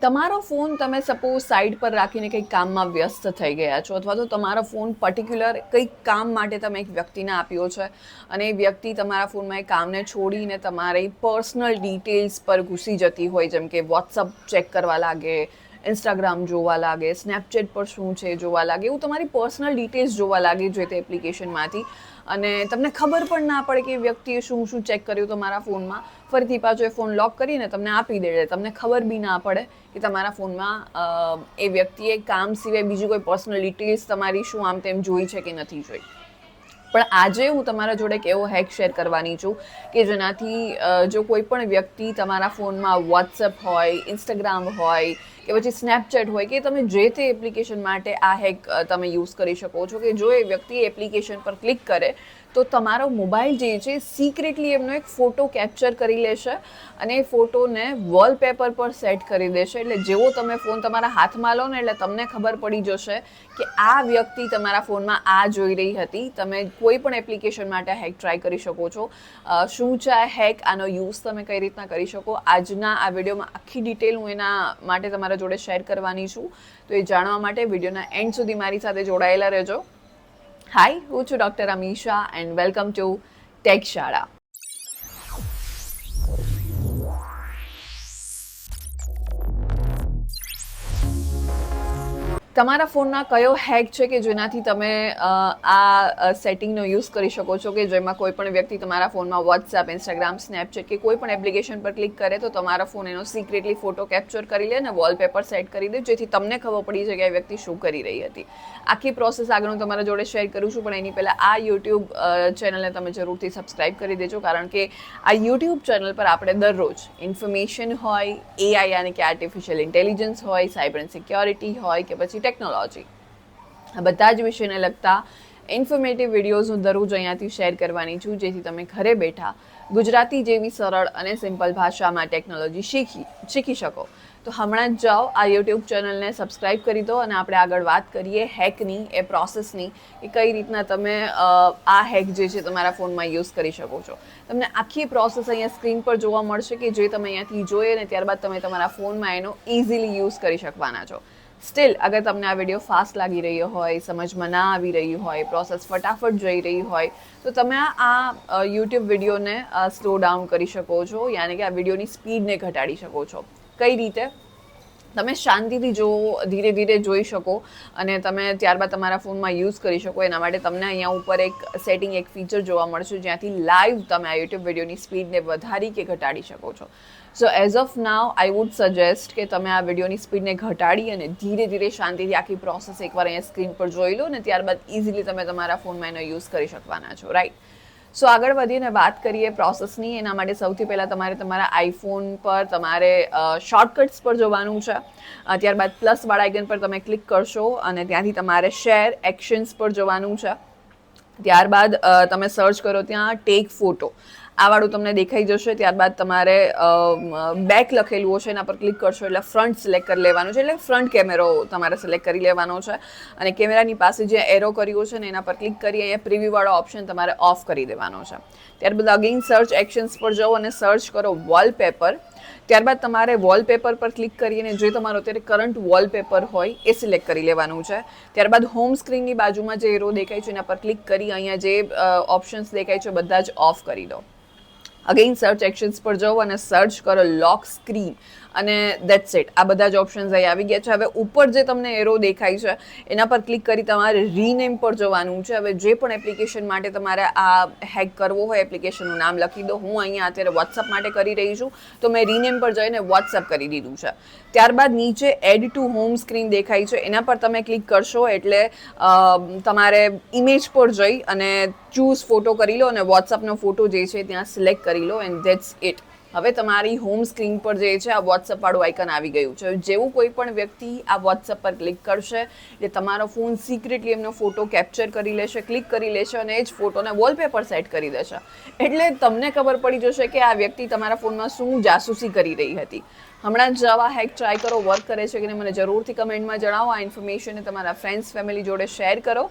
તમારો ફોન તમે suppose side પર રાખીને કંઈક કામમાં વ્યસ્ત થઈ ગયા છો, અથવા તો તમારો ફોન પર્ટિક્યુલર કંઈક કામ માટે તમે એક વ્યક્તિને આપ્યો છે અને એ વ્યક્તિ તમારા ફોનમાં એ કામને છોડીને તમારી પર્સનલ ડિટેલ્સ પર ઘૂસી જતી હોય, જેમ કે વોટ્સઅપ ચેક કરવા લાગે, ઇન્સ્ટાગ્રામ જોવા લાગે, સ્નેપચેટ પર શું છે જોવા લાગે, એવું તમારી પર્સનલ ડિટેલ્સ જોવા લાગે જે તે એપ્લિકેશનમાંથી, અને તમને ખબર પણ ના પડે કે એ વ્યક્તિએ શું શું ચેક કર્યું તમારા ફોનમાં. ફરીથી પાછો એ ફોન લોક કરીને તમને આપી દે, તમને ખબર બી ના પડે કે તમારા ફોનમાં એ વ્યક્તિએ કામ સિવાય બીજી કોઈ પર્સનલ ડિટેલ્સ તમારી શું આમ તેમ જોઈ છે કે નથી જોઈ. પણ આજે હું તમારા જોડે એક એવો હેક શેર કરવાની છું કે જેનાથી જો કોઈ પણ વ્યક્તિ તમારા ફોનમાં વોટ્સએપ હોય, ઇન્સ્ટાગ્રામ હોય કે પછી સ્નેપચેટ હોય કે તમે જે તે એપ્લિકેશન માટે આ હેક તમે યુઝ કરી શકો છો, કે જો એ વ્યક્તિ એપ્લિકેશન પર ક્લિક કરે તો તમારો મોબાઈલ જે છે સિક્રેટલી એમનો એક ફોટો કેપ્ચર કરી લેશે અને એ ફોટોને વોલપેપર પર સેટ કરી દેશે. એટલે જેવો તમે ફોન તમારા હાથમાં લો ને એટલે તમને ખબર પડી જશે કે આ વ્યક્તિ તમારા ફોનમાં આ જોઈ રહી હતી. તમે કોઈ પણ એપ્લિકેશન માટે હેક ટ્રાય કરી શકો છો. શું છે આ હેક, આનો યુઝ તમે કઈ રીતના કરી શકો, આજના આ વિડીયોમાં આખી ડિટેલ હું એના માટે તમારા જોડે શેર કરવાની છું. તો એ જાણવા માટે વિડીયોના એન્ડ સુધી મારી સાથે જોડાયેલા રહેજો. હાય, હું છું doctor Amisha and welcome to take શાળા. તમારા ફોનના કયો હેક છે કે જેનાથી તમે આ સેટિંગનો યુઝ કરી શકો છો, કે જેમાં કોઈ પણ વ્યક્તિ તમારા ફોનમાં વોટ્સએપ, ઇન્સ્ટાગ્રામ, સ્નેપચેટ કે કોઈ પણ એપ્લિકેશન પર ક્લિક કરે તો તમારા ફોન એનો સિક્રેટલી ફોટો કેપ્ચર કરી લે અને વોલપેપર સેટ કરી દે, જેથી તમને ખબર પડી જાય કે આ વ્યક્તિ શું કરી રહી હતી. આખી પ્રોસેસ આગળ હું તમારા જોડે શેર કરું છું, પણ એની પહેલાં આ યુટ્યુબ ચેનલને તમે જરૂરથી સબસ્ક્રાઈબ કરી દેજો, કારણ કે આ યુટ્યુબ ચેનલ પર આપણે દરરોજ ઇન્ફોર્મેશન હોય, એઆઈ યાની કે આર્ટિફિશિયલ ઇન્ટેલિજન્સ હોય, સાયબર એન્ડ સિક્યોરિટી હોય કે પછી ટેકનોલોજી, આ બધા જ વિષયને લગતા ઇન્ફોર્મેટિવ વિડીયોઝ હું દરરોજ અહીંયાથી શેર કરવાની છું, જેથી તમે ઘરે બેઠા ગુજરાતી જેવી સરળ અને સિમ્પલ ભાષામાં ટેકનોલોજી શીખી શકો. તો હમણાં જ જાઓ, આ યુટ્યુબ ચેનલને સબસ્ક્રાઈબ કરી દો અને આપણે આગળ વાત કરીએ હેકની, એ પ્રોસેસની, કે કઈ રીતના તમે આ હેક જે છે તમારા ફોનમાં યુઝ કરી શકો છો. તમને આખી પ્રોસેસ અહીંયા સ્ક્રીન પર જોવા મળશે કે જે તમે અહીંયાથી જોઈએ ને ત્યારબાદ તમે તમારા ફોનમાં એનો ઇઝીલી યુઝ કરી શકવાના છો. સ્ટીલ અગર તમને આ વિડીયો ફાસ્ટ લાગી રહ્યો હોય, સમજમાં ના આવી રહ્યું હોય, પ્રોસેસ ફટાફટ જઈ રહી હોય, તો તમે આ યુટ્યુબ વિડીયોને સ્લો ડાઉન કરી શકો છો, યાની કે આ વિડીયોની સ્પીડને ઘટાડી શકો છો. કઈ રીતે? તમે શાંતિથી ધીરે ધીરે જોઈ શકો અને તમે ત્યારબાદ તમારા ફોનમાં યુઝ કરી શકો. એના માટે તમને અહીંયા ઉપર એક સેટિંગ, એક ફીચર જોવા મળશે જ્યાંથી લાઈવ તમે આ યુટ્યુબ વિડીયોની સ્પીડને વધારી કે ઘટાડી શકો છો. સો as of now I would suggest કે તમે આ વિડીયોની સ્પીડને ઘટાડી અને ધીરે ધીરે શાંતિથી આખી પ્રોસેસ એકવાર અહીંયા સ્ક્રીન પર જોઈ લો ને ત્યારબાદ ઇઝીલી તમે તમારા ફોનમાં એનો યુઝ કરી શકવાના છો, રાઈટ? સો આગળ વધીને વાત કરીએ પ્રોસેસની. એના માટે સૌથી પહેલાં તમારે તમારા આઈફોન પર તમારે શોર્ટકટ્સ પર જવાનું છે. ત્યારબાદ પ્લસવાળા આઇકન પર તમે ક્લિક કરશો અને ત્યાંથી તમારે શેર એક્શન્સ પર જવાનું છે. ત્યારબાદ તમે સર્ચ કરો ત્યાં ટેક ફોટો, આ વાળું તમને દેખાઈ જશે. ત્યારબાદ તમારે બેક લખેલું હશે, એના પર ક્લિક કરશો એટલે ફ્રન્ટ સિલેક્ટ કરી લેવાનું છે, એટલે ફ્રન્ટ કેમેરો તમારે સિલેક્ટ કરી લેવાનો છે. અને કેમેરાની પાસે જે એરો કર્યો છે ને એના પર ક્લિક કરી અહીંયા પ્રિવ્યૂવાળો ઓપ્શન તમારે ઓફ કરી દેવાનો છે. ત્યારબાદ અગેઇન સર્ચ એક્શન્સ પર જાઓ અને સર્ચ કરો વોલપેપર. ત્યારબાદ તમારે વોલપેપર પર ક્લિક કરીને જે તમારો અત્યારે કરંટ વોલપેપર હોય એ સિલેક્ટ કરી લેવાનું છે. ત્યારબાદ હોમ સ્ક્રીનની બાજુમાં જે એરો દેખાય છે એના પર ક્લિક કરી અહીંયા જે ઓપ્શન્સ દેખાય છે બધા જ ઓફ કરી દો. અગેઇન સર્ચ એક્શન્સ પર જાઓ અને સર્ચ કરો લોક સ્ક્રીન અને દેટ્સ ઇટ. આ બધા જ ઓપ્શન્સ અહીં આવી ગયા છે. હવે ઉપર જે તમને એરો દેખાય છે એના પર ક્લિક કરી તમારે રીનેમ પર જવાનું છે. હવે જે પણ એપ્લિકેશન માટે તમારે આ હેક કરવો હોય એપ્લિકેશનનું નામ લખી દો. હું અહીંયા અત્યારે વોટ્સઅપ માટે કરી રહી છું તો મેં રીનેમ પર જઈને વોટ્સઅપ કરી દીધું છે. ત્યારબાદ નીચે એડ ટુ હોમ સ્ક્રીન દેખાય છે, એના પર તમે ક્લિક કરશો એટલે તમારે ઇમેજ પર જઈ અને ચૂઝ ફોટો કરી લો અને વોટ્સઅપનો ફોટો જે છે ત્યાં સિલેક્ટ કરી લો એન્ડ ધેટ્સ ઇટ. હવે તમારી હોમ સ્ક્રીન પર જે છે આ વોટ્સઅપ વાળું આઇકન આવી ગયું છે. જેવું કોઈ પણ વ્યક્તિ આ વોટ્સઅપ પર ક્લિક કરશે એટલે તમારો ફોન સિક્રેટલી એમનો ફોટો કેપ્ચર કરી લેશે, ક્લિક કરી લેશે અને એ જ ફોટોને વોલપેપર સેટ કરી દેશે. એટલે તમને ખબર પડી જશે કે આ વ્યક્તિ તમારા ફોનમાં શું જાસૂસી કરી રહી હતી. હમણાં જ આવા હેક ટ્રાય કરો, વર્ક કરે છે કે મને જરૂરથી કમેન્ટમાં જણાવો. આ ઇન્ફોર્મેશનને તમારા ફ્રેન્ડ્સ, ફેમિલી જોડે શેર કરો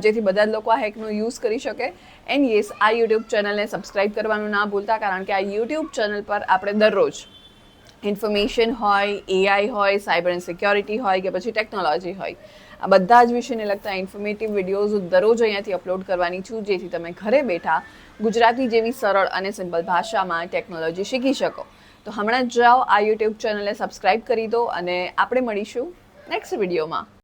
જેથી બધા જ લોકો આ હેકનો યુઝ કરી શકે. એન્ડ યસ, આ યુટ્યુબ ચેનલને સબસ્ક્રાઈબ કરવાનું ના ભૂલતા, કારણ કે આ યુટ્યુબ ચેનલ પર આપણે દરરોજ ઇન્ફોર્મેશન હોય, એઆઈ હોય, સાયબર એન્ડ સિક્યોરિટી હોય કે પછી ટેકનોલોજી હોય, આ બધા જ વિષયને લગતા ઇન્ફોર્મેટિવ વિડીયોઝ દરરોજ અહીંયાથી અપલોડ કરવાની છું, જેથી તમે ઘરે બેઠા ગુજરાતી જેવી સરળ અને સિમ્પલ ભાષામાં ટેકનોલોજી શીખી શકો. તો હમણાં જ જાઓ આ યુટ્યુબ ચેનલને સબસ્ક્રાઇબ કરી દો અને આપણે મળીશું નેક્સ્ટ વિડીયોમાં.